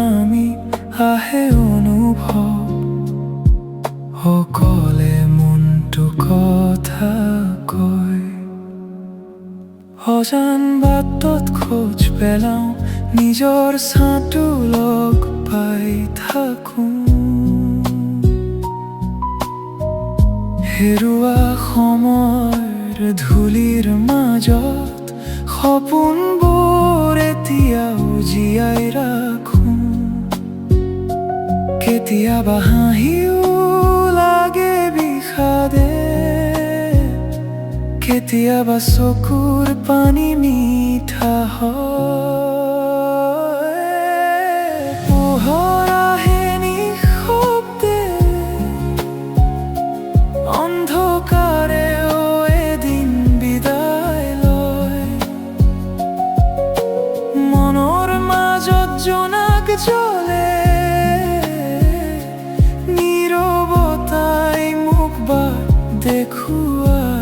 নামি আহে অনুভৱ, অকলে মনটো কথা কয়। অজান বাটত খোজ পেলাওঁ, নিজৰ ছাঁটো লগ পাই থাকোঁ। হেৰুৱা সময়ৰ ধূলিৰ মাজত সপোনবোৰ এতিয়াও জীয়াই ৰাখোঁ। কেতিয়াবা হাঁহিও লাগে বিষাদে, কেতিয়াবা চকুৰ পানী মিঠা হয়। পোহৰ আহে নিঃশব্দে, অন্ধকাৰেও এদিন বিদায় লয়। মনৰ মাজত জোনাক জ্বলে, নীৰৱতাই মোক বাট দেখুৱায়।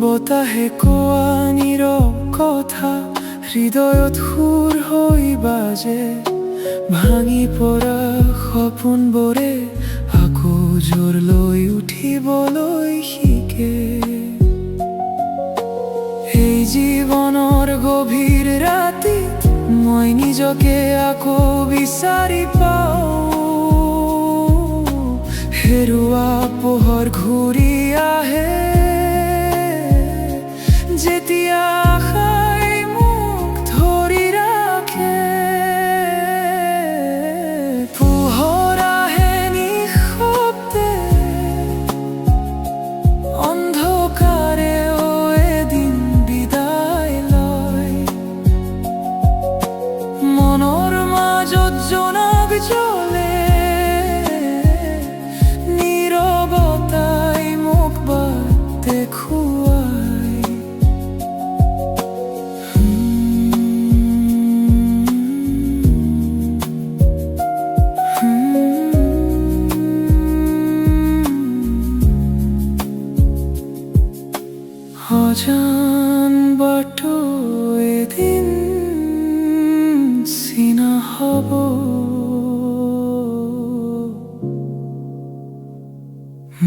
বতাহে কোৱা নীৰৱ কথা হৃদয়ত সুৰ হৈ বাজে। ভাঙি পৰা সপোনবোৰে আকৌ জোৰ লৈ উঠিবলৈ শিকে। এই জীৱনৰ গভীৰ ৰাতিত মই নিজকে আকৌ বিচাৰি পাওঁ। হেৰুৱা পোহৰ ঘূৰি আহে, যেতিয়া আশাই মোক ধৰি ৰাখে। পোহৰ আহে নিঃশব্দে, অন্ধকাৰেও এদিন বিদায় লয়। মনৰ মাজত জোনাক জ্বলে, নীৰৱতাই মোক বাট দেখুৱায়। অজান বাটো এদিন চিনা হ'ব,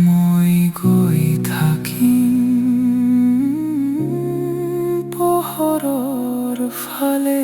মই গৈ থাকিম পোহৰৰ ফালে।